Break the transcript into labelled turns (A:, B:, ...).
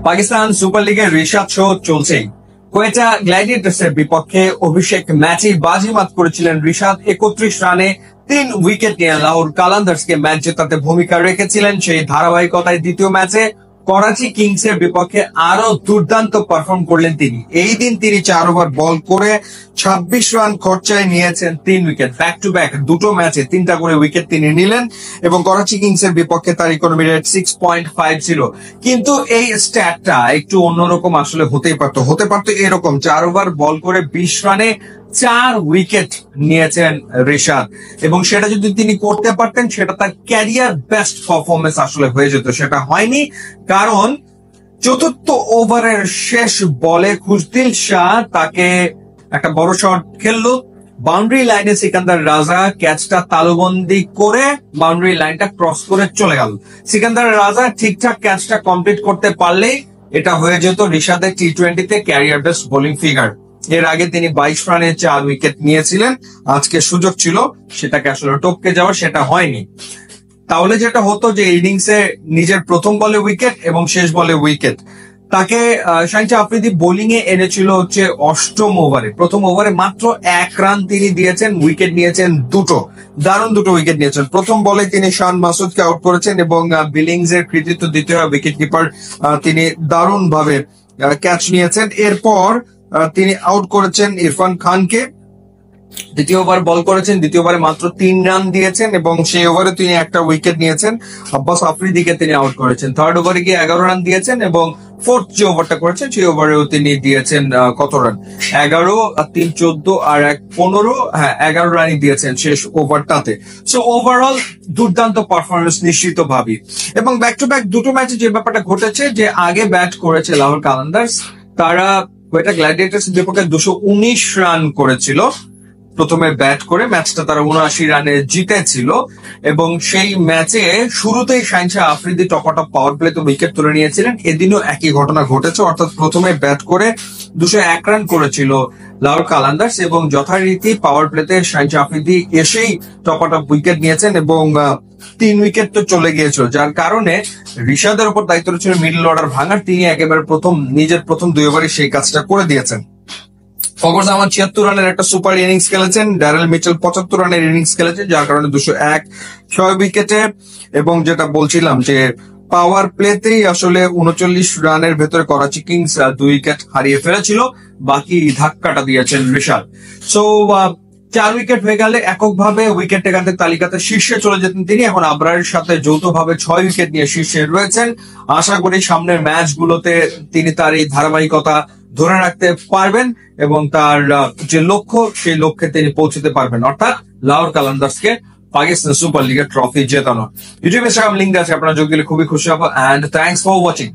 A: Pakistan super লিগের Rishad show চলছেই। কোয়েটা গ্ল্যাডিয়েটর্সের বিপক্ষে অভিষেক ম্যাচে বাজিমাত করেছিলেন রিশাদ। 31 রানে 3 উইকেট নিয়ে লাহোর কালান্দার্সকে ম্যাচ জেতাতে ভূমিকা রেখেছিলেন। সেই ধারাবাহিকতায় দ্বিতীয় ম্যাচে করাচি কিংসের বিপক্ষে আরো দুর্দান্ত পারফর্ম করলেন তিনি। এই দিন তিনি 4 ওভার বল করে 26 রান খরচায় নিয়েছেন 3 উইকেট। ব্যাক টু ব্যাক দুটো ম্যাচে 3টা করে উইকেট তিনি নিলেন এবং করাচি কিংসের বিপক্ষে তার ইকোনমি রেট 6.5 ছিল। কিন্তু এই স্ট্যাটটা একটু অন্যরকম আসলে হতে পারতো এরকম 4 ওভার বল করে 20 রানে 4 উইকেট নিয়েছেন রিশাদ, এবং সেটা যদি তিনি করতে পারতেন সেটা তার ক্যারিয়ার বেস্ট পারফরমেন্স আসলে হয়ে যেত। সেটা হয়নি, কারণ চতুর্থ ওভারের শেষ বলে খুশদিল শাহ তাকে একটা বড় শট খেললো। বাউন্ডারি লাইনে সিকান্দার রাজা ক্যাচটা তালুবন্দি করে বাউন্ডারি লাইনটা ক্রস করে চলে গেল। সিকান্দার রাজা ঠিকঠাক ক্যাচটা কমপ্লিট করতে পারলেই এটা হয়ে যেত রিশাদের টি-20তে ক্যারিয়ার বেস্ট বোলিং ফিগার। এর আগে তিনি 22 রানে 4 উইকেট নিয়েছিলেন। আজকে সুযোগ ছিল সেটাকে আসলে টপকে যাওয়া, সেটা হয়নি। তাহলে যেটা হতো যে ইনিংসে নিজের প্রথম বলে উইকেট এবং শেষ বলে উইকেট। তাকে শাহিন শাহ আফ্রিদি বোলিং এ এনেছিল হচ্ছে 8ম ওভারে। প্রথম ওভারে মাত্র 1 রান তিনি দিয়েছেন, উইকেট নিয়েছেন দুটো, দারুণ দুটো উইকেট নিয়েছেন। প্রথম বলে তিনি শান মাসুদকে আউট করেছেন এবং বিলিংস এর কৃতিত্ব দিতে হয় উইকেট কিপার, তিনি দারুণ ভাবে ক্যাচ নিয়েছেন। এরপর তিনি আউট করেছেন ইরফান খানকে। দ্বিতীয় ওভার বল করেছেন, দ্বিতীয় ওভারে মাত্র 3 রান দিয়েছেন এবং সেই ওভারে তিনি একটা উইকেট নিয়েছেন। আব্বাস আফ্রিদিকে তিনি আউট করেছেন। থার্ড ওভারে গিয়ে 11 রান দিয়েছেন এবং ফোর্থ যে ওভারটা করেছেন সেই ওভারেও তিনি দিয়েছেন কত রান, 11, 3, 14 আর 1, 15, 11 রানই দিয়েছেন শেষ ওভারটাতে। সো ওভারঅল দুর্দান্ত পারফরমেন্স নিশ্চিত ভাবি। এবং ব্যাক টু ব্যাক দুটো ম্যাচে যে ব্যাপারটা ঘটেছে যে আগে ব্যাট করেছে লাহোর কালান্দার্স, তারা কোয়েটা গ্ল্যাডিয়েটর্স বিপক্ষে 219 রান করেছিল। প্রথমে ব্যাট করে ম্যাচটা তারা 79 রানে জিতেছিল এবং সেই ম্যাচে শুরুতেই শাহিন শাহ আফ্রিদি টপ পাওয়ার প্লেতে উইকেট তুলে নিয়েছিলেন। এদিনও একই ঘটনা ঘটেছে, অর্থাৎ প্রথমে ব্যাট করে 201 রান করেছিল লাহোর কালান্দার্স এবং যথারীতি পাওয়ার প্লেতে শাহিন শাহ আফ্রিদি এসেই টপ উইকেট নিয়েছেন এবং 3 উইকেট তো চলে গিয়েছিল, যার কারণে রিশাদের উপর দায়িত্ব ছিল মিডল অর্ডার ভাঙার। তিনি একেবারে নিজের প্রথম 2 ওভারে সেই কাজটা করে দিয়েছেন। ফখর জামান 76 রানের একটা সুপার ইনিংস খেলেছেন, ড্যারেল মিচেল 75 রানের ইনিংস খেলেছেন, যার কারণে 201, 6 উইকেটে। এবং যেটা বলছিলাম যে পাওয়ার প্লেতেই আসলে 39 রানের ভেতরে করাচি কিংস 2 উইকেট হারিয়ে ফেলেছিল, বাকি ধাক্কাটা দিয়েছেন রিশাদ। সো 4 উইকেট হয়ে গেলে এককভাবে উইকেট টেকারদের তালিকাতে শীর্ষে চলে যেতেন তিনি। এখন আবরারের সাথে যৌথভাবে 6 উইকেট নিয়ে শীর্ষে রয়েছেন। আশা করি সামনের ম্যাচগুলোতে তিনি তার এই ধারাবাহিকতা ধরে রাখতে পারবেন এবং তার যে লক্ষ্য সেই লক্ষ্যে তিনি পৌঁছতে পারবেন, অর্থাৎ লাহোর কালান্দার্সকে পাকিস্তান সুপার লিগের ট্রফি জেতানো। ইউটিউব ইনস্টাগ্রাম লিঙ্ক আছে, আপনারা যোগ দিলে খুবই খুশি হবো। And thanks for watching.